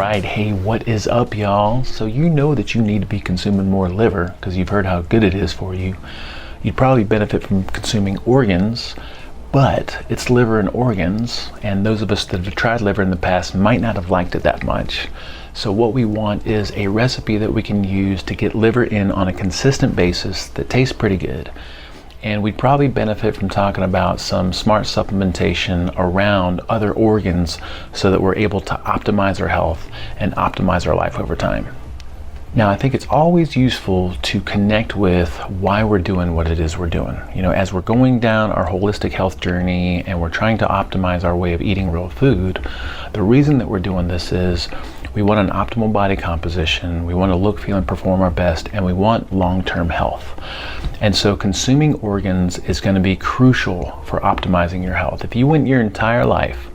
right, hey, what is up, y'all? So you know that you need to be consuming more liver because you've heard how good it is for you. You'd probably benefit from consuming organs, but it's liver and organs, and those of us that have tried liver in the past might not have liked it that much. So what we want is a recipe that we can use to get liver in on a consistent basis that tastes pretty good. And we'd probably benefit from talking about some smart supplementation around other organs so that we're able to optimize our health and optimize our life over time. Now, I think it's always useful to connect with why we're doing what it is we're doing. You know, as we're going down our holistic health journey and we're trying to optimize our way of eating real food, the reason that we're doing this is we want an optimal body composition, we want to look, feel, and perform our best, and we want long-term health. And so consuming organs is going to be crucial for optimizing your health. If you went your entire life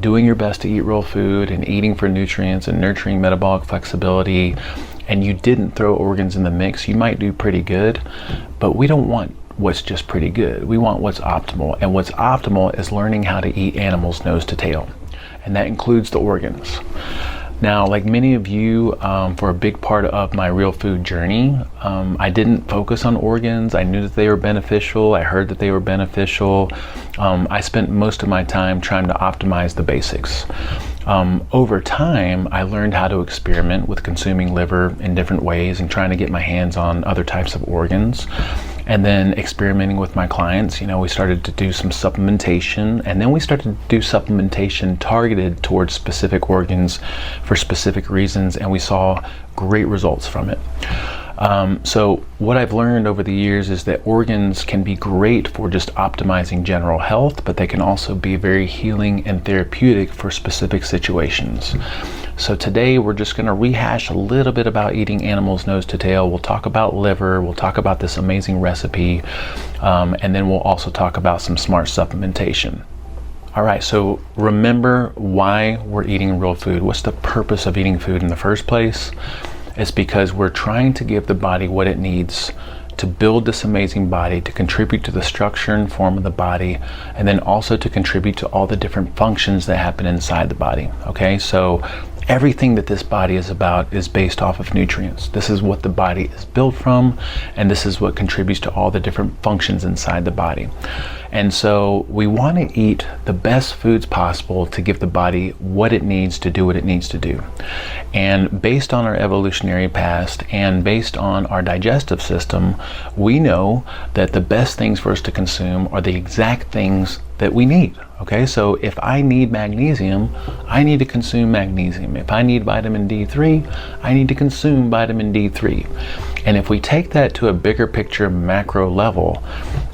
doing your best to eat real food and eating for nutrients and nurturing metabolic flexibility, and you didn't throw organs in the mix, you might do pretty good, but we don't want what's just pretty good. We want what's optimal, and what's optimal is learning how to eat animals nose to tail, and that includes the organs. Now, like many of you, for a big part of my real food journey, I didn't focus on organs. I knew that they were beneficial. I heard that they were beneficial. I spent most of my time trying to optimize the basics. Over time, I learned how to experiment with consuming liver in different ways and trying to get my hands on other types of organs. And then experimenting with my clients, we started to do some supplementation, and then we started to do supplementation targeted towards specific organs for specific reasons, and we saw great results from it. So what I've learned over the years is that organs can be great for just optimizing general health, but they can also be very healing and therapeutic for specific situations. So today we're just going to rehash a little bit about eating animals nose to tail. We'll talk about liver, we'll talk about this amazing recipe, and then we'll also talk about some smart supplementation. All right, so remember why we're eating real food. What's the purpose of eating food in the first place? It's because we're trying to give the body what it needs to build this amazing body, to contribute to the structure and form of the body, and then also to contribute to all the different functions that happen inside the body. Okay, so everything that this body is about is based off of nutrients. This is what the body is built from, and this is what contributes to all the different functions inside the body. And so we want to eat the best foods possible to give the body what it needs to do what it needs to do. And based on our evolutionary past and based on our digestive system, we know that the best things for us to consume are the exact things that we need. Okay, so if I need magnesium, I need to consume magnesium. If I need vitamin D3, I need to consume vitamin D3. And if we take that to a bigger picture macro level,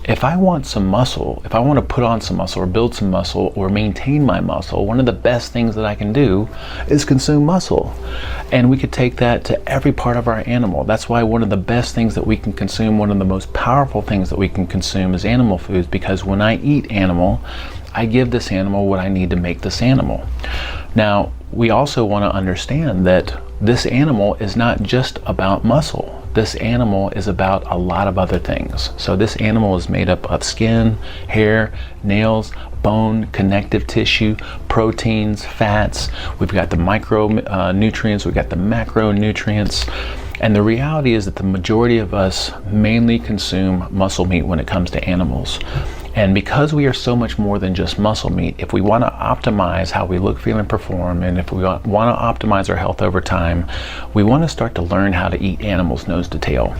if I want some muscle, if I want to put on some muscle or build some muscle or maintain my muscle, one of the best things that I can do is consume muscle. And we could take that to every part of our animal. That's why one of the best things that we can consume, one of the most powerful things that we can consume is animal foods, because when I eat animal, I give this animal what I need to make this animal. Now, we also want to understand that this animal is not just about muscle. This animal is about a lot of other things. So this animal is made up of skin, hair, nails, bone, connective tissue, proteins, fats. We've got the micronutrients, we've got the macronutrients. And the reality is that the majority of us mainly consume muscle meat when it comes to animals. And because we are so much more than just muscle meat, if we want to optimize how we look, feel, and perform, and if we want to optimize our health over time, we want to start to learn how to eat animals nose to tail.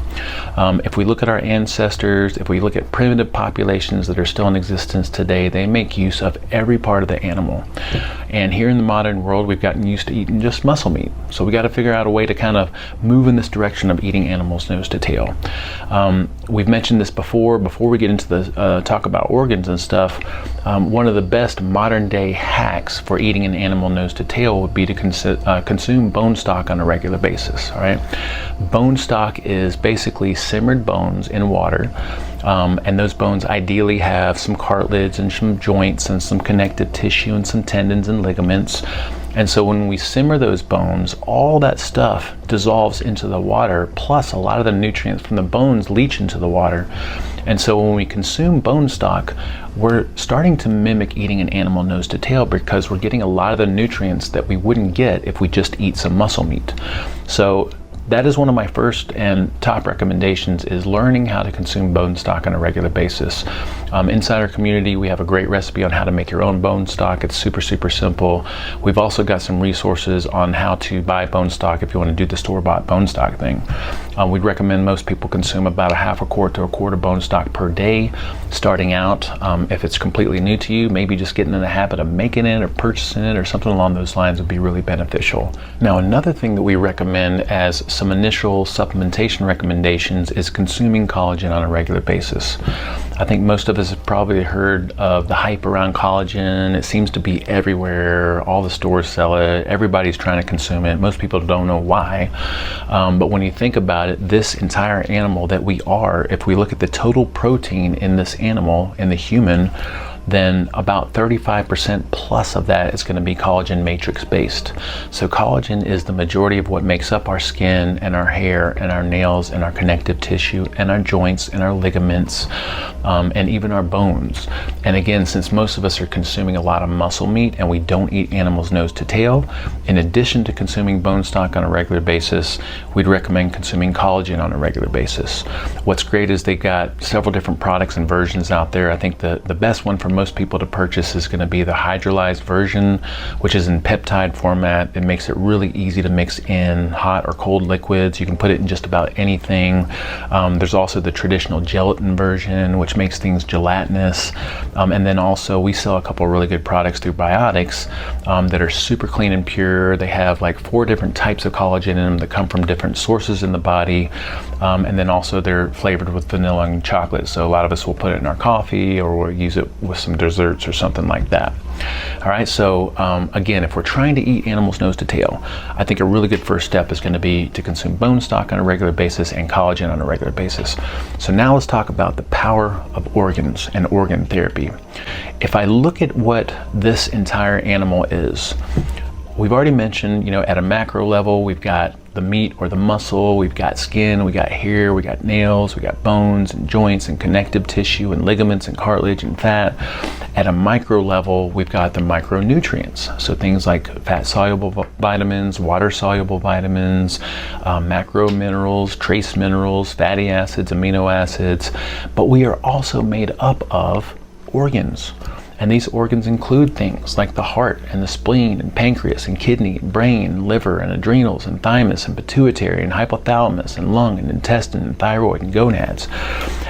If we look at our ancestors, if we look at primitive populations that are still in existence today, they make use of every part of the animal. And here in the modern world, we've gotten used to eating just muscle meat. So we got to figure out a way to kind of move in this direction of eating animals nose to tail. We've mentioned this before we get into the talk about organs and stuff. One of the best modern day hacks for eating an animal nose to tail would be to consume bone stock on a regular basis. All right, bone stock is basically simmered bones in water, and those bones ideally have some cartilage and some joints and some connective tissue and some tendons and ligaments. And so when we simmer those bones, all that stuff dissolves into the water, plus a lot of the nutrients from the bones leach into the water. And so when we consume bone stock, we're starting to mimic eating an animal nose to tail, because we're getting a lot of the nutrients that we wouldn't get if we just eat some muscle meat. So that is one of my first and top recommendations, is learning how to consume bone stock on a regular basis. Inside our community, we have a great recipe on how to make your own bone stock. It's super, super simple. We've also got some resources on how to buy bone stock if you want to do the store-bought bone stock thing. We'd recommend most people consume about a half a quart to a quart of bone stock per day, starting out. If it's completely new to you, maybe just getting in the habit of making it or purchasing it or something along those lines would be really beneficial. Now, another thing that we recommend as some initial supplementation recommendations is consuming collagen on a regular basis. I think most of us have probably heard of the hype around collagen. It seems to be everywhere. All the stores sell it. Everybody's trying to consume it. Most people don't know why. But when you think about it, this entire animal that we are, if we look at the total protein in this animal, in the human, then about 35% plus of that is going to be collagen matrix based. So collagen is the majority of what makes up our skin and our hair and our nails and our connective tissue and our joints and our ligaments, and even our bones. And again, since most of us are consuming a lot of muscle meat and we don't eat animals nose to tail, in addition to consuming bone stock on a regular basis, we'd recommend consuming collagen on a regular basis. What's great is they got several different products and versions out there. I think the best one for most people to purchase is going to be the hydrolyzed version, which is in peptide format. It makes it really easy to mix in hot or cold liquids. You can put it in just about anything. There's also the traditional gelatin version, which makes things gelatinous. And then also we sell a couple of really good products through Biotics that are super clean and pure. They have like 4 different types of collagen in them that come from different sources in the body. And then also they're flavored with vanilla and chocolate. So a lot of us will put it in our coffee, or we'll use it with some desserts or something like that. All right, so again, if we're trying to eat animals nose to tail, I think a really good first step is going to be to consume bone stock on a regular basis and collagen on a regular basis. So now let's talk about the power of organs and organ therapy. If I look at what this entire animal is, we've already mentioned, at a macro level, we've got the meat or the muscle, we've got skin, we got hair, we got nails, we got bones and joints and connective tissue and ligaments and cartilage and fat. At a micro level, we've got the micronutrients. So things like fat-soluble vitamins, water-soluble vitamins, macro minerals, trace minerals, fatty acids, amino acids. But we are also made up of organs. And these organs include things like the heart and the spleen and pancreas and kidney and brain and liver and adrenals and thymus and pituitary and hypothalamus and lung and intestine and thyroid and gonads.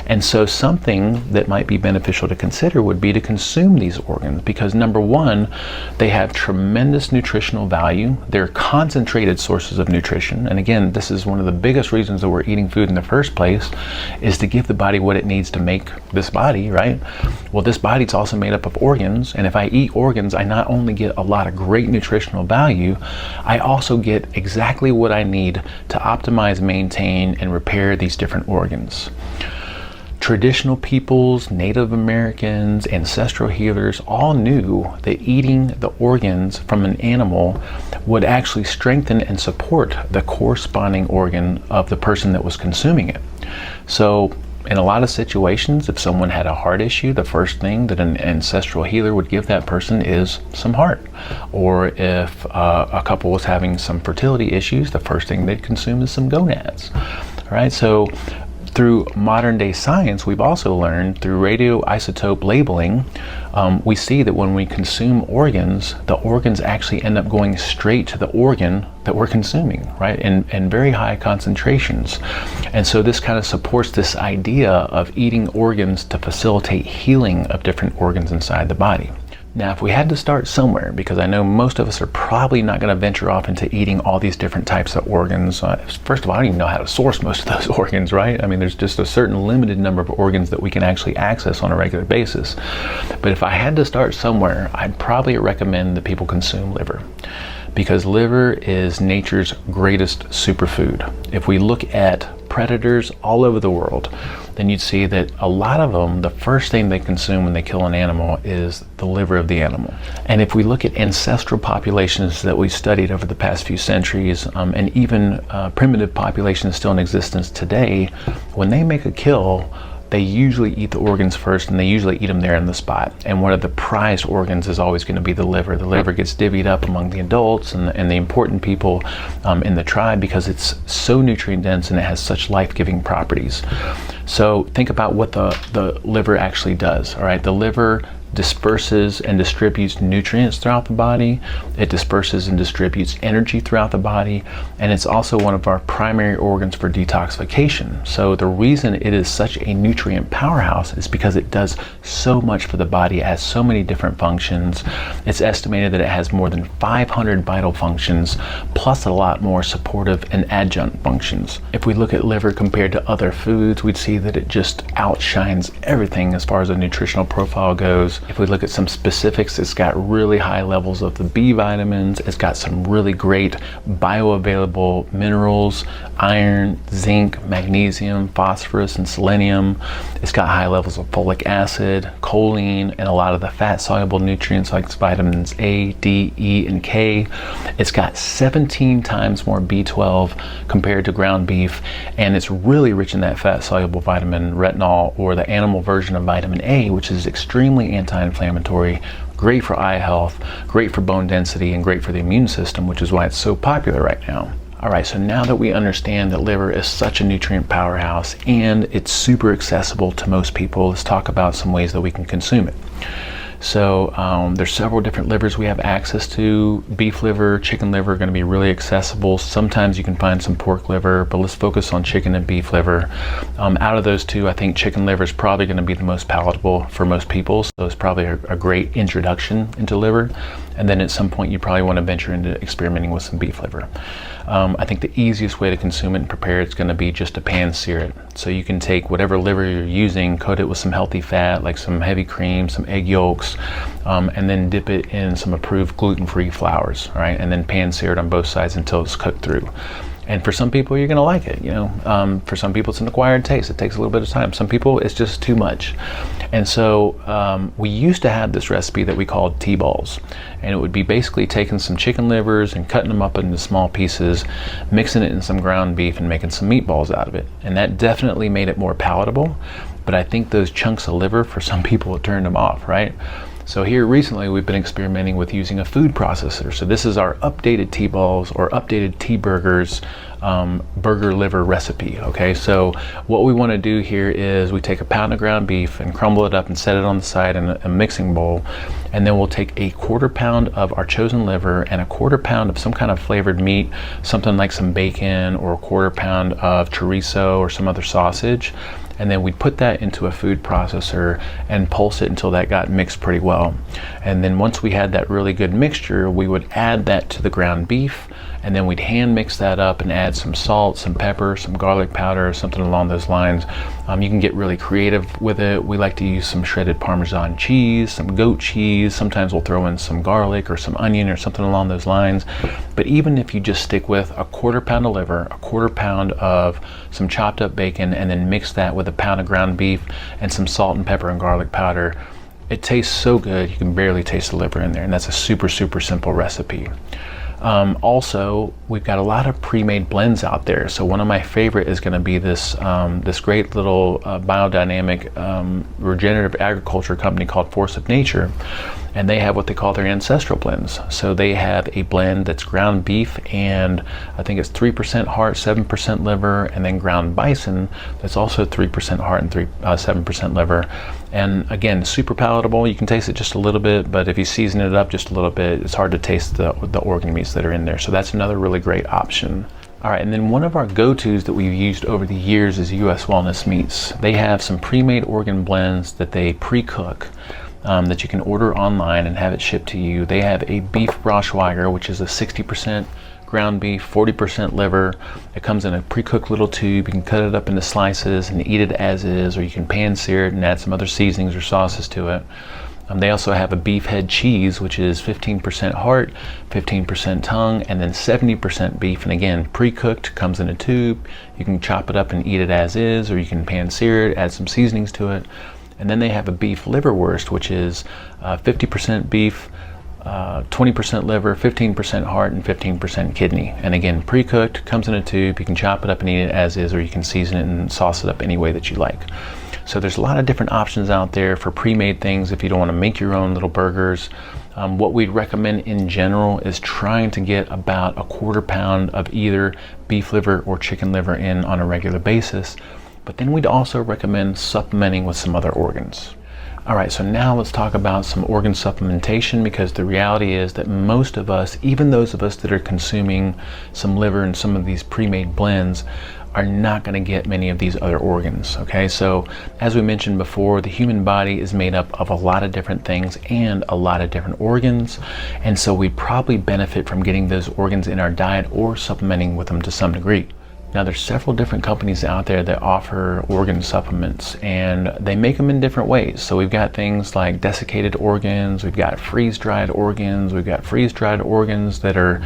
And so something that might be beneficial to consider would be to consume these organs, because number one, they have tremendous nutritional value. They're concentrated sources of nutrition. And again, this is one of the biggest reasons that we're eating food in the first place, is to give the body what it needs to make this body, right? Well, this body's also made up of organs, and if I eat organs, I not only get a lot of great nutritional value, I also get exactly what I need to optimize, maintain, and repair these different organs. Traditional peoples, Native Americans, ancestral healers all knew that eating the organs from an animal would actually strengthen and support the corresponding organ of the person that was consuming it. So in a lot of situations, if someone had a heart issue, the first thing that an ancestral healer would give that person is some heart. Or if a couple was having some fertility issues, the first thing they'd consume is some gonads. All right, so through modern day science, we've also learned through radioisotope labeling, we see that when we consume organs, the organs actually end up going straight to the organ that we're consuming, right? In very high concentrations. And so this kind of supports this idea of eating organs to facilitate healing of different organs inside the body. Now, if we had to start somewhere, because I know most of us are probably not going to venture off into eating all these different types of organs. First of all, I don't even know how to source most of those organs, right? I mean, there's just a certain limited number of organs that we can actually access on a regular basis. But if I had to start somewhere, I'd probably recommend that people consume liver. because liver is nature's greatest superfood. If we look at predators all over the world, then you'd see that a lot of them, the first thing they consume when they kill an animal is the liver of the animal. And if we look at ancestral populations that we studied over the past few centuries, and even primitive populations still in existence today, when they make a kill, they usually eat the organs first, and they usually eat them there in the spot. And one of the prized organs is always going to be the liver. The liver gets divvied up among the adults and the important people in the tribe, because it's so nutrient dense and it has such life-giving properties. So think about what the liver actually does. All right, the liver disperses and distributes nutrients throughout the body. It disperses and distributes energy throughout the body, and it's also one of our primary organs for detoxification. So the reason it is such a nutrient powerhouse is because it does so much for the body. It has so many different functions. It's estimated that it has more than 500 vital functions, plus a lot more supportive and adjunct functions. If we look at liver compared to other foods, we'd see that it just outshines everything as far as a nutritional profile goes. If we look at some specifics, it's got really high levels of the B vitamins. It's got some really great bioavailable minerals, iron, zinc, magnesium, phosphorus, and selenium. It's got high levels of folic acid, choline, and a lot of the fat-soluble nutrients like vitamins A, D, E, and K. It's got 17 times more B12 compared to ground beef, and it's really rich in that fat-soluble vitamin retinol, or the animal version of vitamin A, which is extremely anti-inflammatory, great for eye health, great for bone density, and great for the immune system, which is why it's so popular right now. All right, so now that we understand that liver is such a nutrient powerhouse and it's super accessible to most people, let's talk about some ways that we can consume it. So there's several different livers we have access to. Beef liver, chicken liver are going to be really accessible. Sometimes you can find some pork liver, but let's focus on chicken and beef liver. Out of those two, I think chicken liver is probably going to be the most palatable for most people. So it's probably a great introduction into liver. And then at some point, you probably want to venture into experimenting with some beef liver. I think the easiest way to consume it and prepare it is going to be just to pan sear it. So you can take whatever liver you're using, coat it with some healthy fat, like some heavy cream, some egg yolks, and then dip it in some approved gluten-free flours, all right? And then pan sear it on both sides until it's cooked through. And for some people, you're going to like it, you know. For some people, it's an acquired taste. It takes a little bit of time. Some people, it's just too much. And so we used to have this recipe that we called T-balls. And it would be basically taking some chicken livers and cutting them up into small pieces, mixing it in some ground beef and making some meatballs out of it. And that definitely made it more palatable. But I think those chunks of liver, for some people, it turned them off, right? So here recently we've been experimenting with using a food processor. So this is our updated T-balls or updated T-burgers burger liver recipe. Okay, so what we want to do here is we take a pound of ground beef and crumble it up and set it on the side in a mixing bowl, and then we'll take a 1/4 pound of our chosen liver and a 1/4 pound of some kind of flavored meat, something like some bacon, or a 1/4 pound of chorizo or some other sausage. And then we'd put that into a food processor and pulse it until that got mixed pretty well. And then once we had that really good mixture, we would add that to the ground beef, and then we'd hand mix that up and add some salt, some pepper, some garlic powder, something along those lines. You can get really creative with it. We like to use some shredded Parmesan cheese, some goat cheese. Sometimes we'll throw in some garlic or some onion or something along those lines. But even if you just stick with a 1/4 pound of liver, a 1/4 pound of some chopped up bacon, and then mix that with a pound of ground beef and some salt and pepper and garlic powder, it tastes so good you can barely taste the liver in there. And that's a super, super simple recipe. Also, we've got a lot of pre-made blends out there. So one of my favorite is going to be this this great little biodynamic regenerative agriculture company called Force of Nature, and they have what they call their ancestral blends. So they have a blend that's ground beef, and I think it's 3% heart, 7% liver, and then ground bison that's also 3% heart and 7% liver. And again, super palatable. You can taste it just a little bit, but if you season it up just a little bit, it's hard to taste the organ meats that are in there. So that's another really great option. All right, and then one of our go-tos that we've used over the years is US Wellness Meats. They have some pre-made organ blends that they pre-cook that you can order online and have it shipped to you. They have a beef Braunschweiger, which is a 60% ground beef, 40% liver. It comes in a pre-cooked little tube. You can cut it up into slices and eat it as is, or you can pan sear it and add some other seasonings or sauces to it. They also have a beef head cheese, which is 15% heart, 15% tongue, and then 70% beef. And again, pre-cooked, comes in a tube. You can chop it up and eat it as is, or you can pan sear it, add some seasonings to it. And then they have a beef liverwurst, which is 50% beef, 20% liver, 15% heart, and 15% kidney. And again, pre-cooked, comes in a tube. You can chop it up and eat it as is, or you can season it and sauce it up any way that you like. So there's a lot of different options out there for pre-made things if you don't want to make your own little burgers. What we'd recommend in general is trying to get about 1/4 pound of either beef liver or chicken liver in on a regular basis. But then we'd also recommend supplementing with some other organs. All right, so now let's talk about some organ supplementation, because the reality is that most of us, even those of us that are consuming some liver and some of these pre-made blends, are not going to get many of these other organs. Okay, so as we mentioned before, the human body is made up of a lot of different things and a lot of different organs, and so we probably benefit from getting those organs in our diet or supplementing with them to some degree. Now, there's several different companies out there that offer organ supplements, and they make them in different ways. So we've got things like desiccated organs, we've got freeze-dried organs, we've got freeze-dried organs that are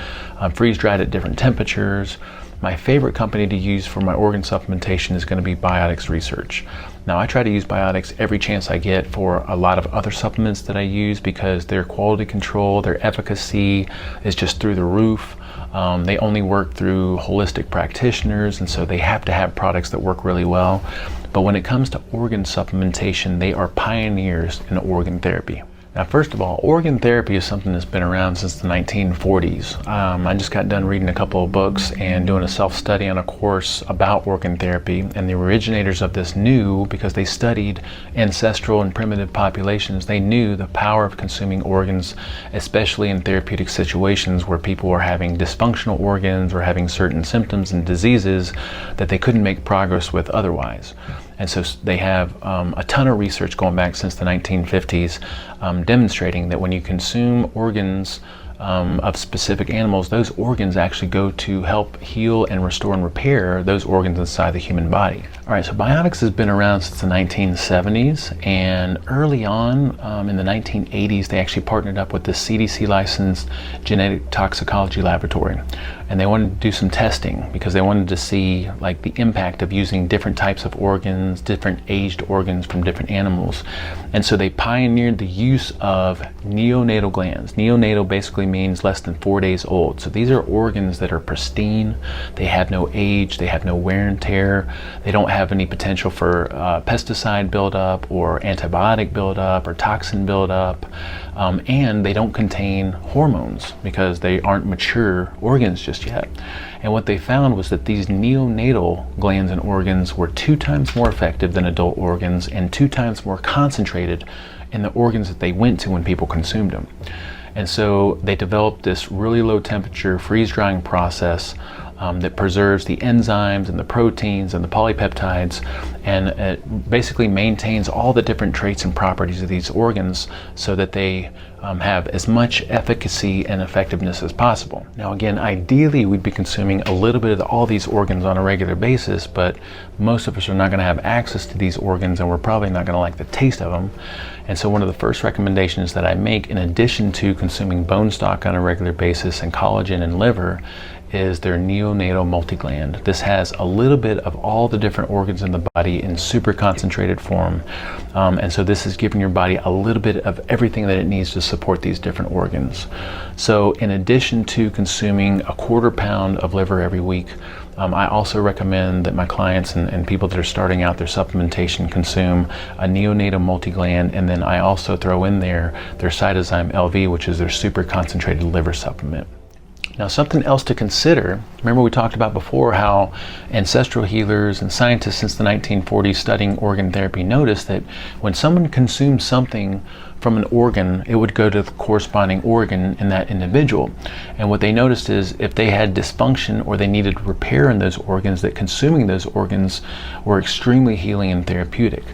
freeze-dried at different temperatures. My favorite company to use for my organ supplementation is going to be Biotics Research. Now, I try to use Biotics every chance I get for a lot of other supplements that I use, because their quality control, their efficacy is just through the roof. They only work through holistic practitioners, and so they have to have products that work really well. But when it comes to organ supplementation, they are pioneers in organ therapy. Now, first of all, organ therapy is something that's been around since the 1940s. I just got done reading a couple of books and doing a self-study on a course about organ therapy, and the originators of this knew, because they studied ancestral and primitive populations, they knew the power of consuming organs, especially in therapeutic situations where people were having dysfunctional organs or having certain symptoms and diseases that they couldn't make progress with otherwise. And so they have a ton of research going back since the 1950s demonstrating that when you consume organs of specific animals, those organs actually go to help heal and restore and repair those organs inside the human body. All right, so Biotics has been around since the 1970s, and early on in the 1980s, they actually partnered up with the CDC licensed genetic toxicology laboratory. And they wanted to do some testing because they wanted to see like the impact of using different types of organs, different aged organs from different animals. And so they pioneered the use of neonatal glands. Neonatal basically means less than 4 days old. So these are organs that are pristine. They have no age, they have no wear and tear. They don't have any potential for pesticide buildup or antibiotic buildup or toxin buildup. And they don't contain hormones because they aren't mature organs just yet. And what they found was that these neonatal glands and organs were 2 times more effective than adult organs and 2 times more concentrated in the organs that they went to when people consumed them. And so they developed this really low temperature freeze drying process that preserves the enzymes and the proteins and the polypeptides, and it basically maintains all the different traits and properties of these organs so that they have as much efficacy and effectiveness as possible. Now again, ideally we'd be consuming a little bit of all these organs on a regular basis, but most of us are not going to have access to these organs, and we're probably not going to like the taste of them. And so one of the first recommendations that I make, in addition to consuming bone stock on a regular basis and collagen and liver, is their neonatal multigland. This has a little bit of all the different organs in the body in super concentrated form. And so this is giving your body a little bit of everything that it needs to support these different organs. So in addition to consuming 1/4 pound of liver every week, I also recommend that my clients and people that are starting out their supplementation consume a neonatal multigland, and then I also throw in there their Cytozyme LV, which is their super concentrated liver supplement. Now, something else to consider, remember we talked about before how ancestral healers and scientists since the 1940s studying organ therapy noticed that when someone consumed something from an organ, it would go to the corresponding organ in that individual. And what they noticed is if they had dysfunction or they needed repair in those organs, that consuming those organs were extremely healing and therapeutic.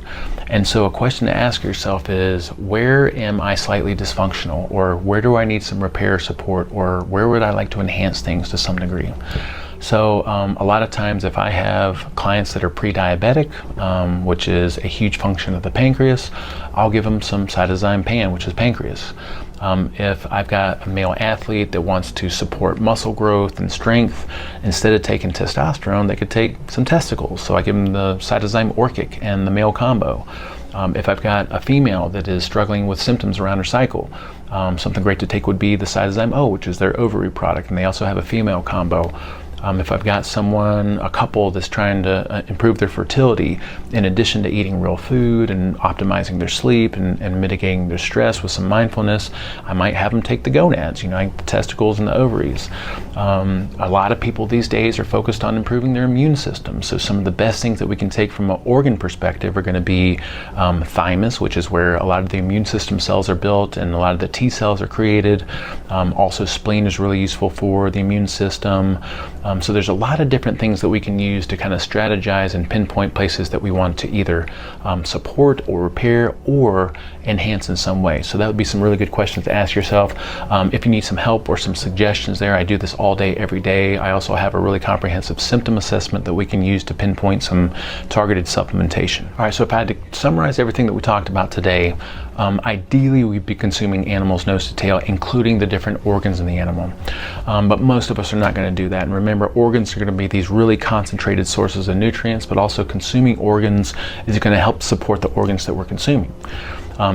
And so a question to ask yourself is, where am I slightly dysfunctional, or where do I need some repair support, or where would I like to enhance things to some degree? So a lot of times if I have clients that are pre-diabetic, which is a huge function of the pancreas, I'll give them some cytosine pan, which is pancreas. If I've got a male athlete that wants to support muscle growth and strength, instead of taking testosterone, they could take some testicles. So I give them the cytosine orchic and the male combo. If I've got a female that is struggling with symptoms around her cycle, something great to take would be the cytosine O, which is their ovary product, and they also have a female combo. If I've got a couple that's trying to improve their fertility, in addition to eating real food and optimizing their sleep and mitigating their stress with some mindfulness, I might have them take the gonads, the testicles and the ovaries. A lot of people these days are focused on improving their immune system. So some of the best things that we can take from an organ perspective are going to be thymus, which is where a lot of the immune system cells are built and a lot of the T cells are created. Also, spleen is really useful for the immune system. So there's a lot of different things that we can use to kind of strategize and pinpoint places that we want to either support or repair or enhance in some way. So that would be some really good questions to ask yourself. If you need some help or some suggestions there, I do this all day, every day. I also have a really comprehensive symptom assessment that we can use to pinpoint some targeted supplementation. All right, so if I had to summarize everything that we talked about today, ideally we'd be consuming animals nose to tail, including the different organs in the animal. But most of us are not going to do that. And remember, organs are going to be these really concentrated sources of nutrients, but also consuming organs is going to help support the organs that we're consuming.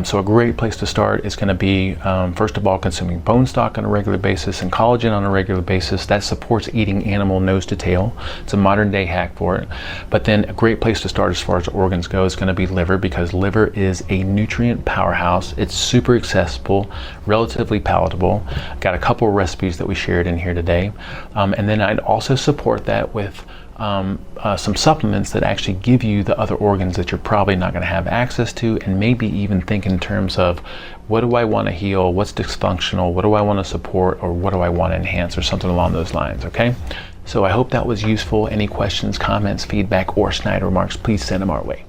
So a great place to start is going to be, first of all, consuming bone stock on a regular basis and collagen on a regular basis. That supports eating animal nose to tail. It's a modern day hack for it. But then a great place to start as far as organs go is going to be liver, because liver is a nutrient powerhouse. It's super accessible, relatively palatable. Got a couple of recipes that we shared in here today. And then I'd also support that with some supplements that actually give you the other organs that you're probably not going to have access to, and maybe even think in terms of, what do I want to heal, what's dysfunctional, what do I want to support, or what do I want to enhance, or something along those lines. Okay, so I hope that was useful. Any questions, comments, feedback, or snide remarks, please send them our way.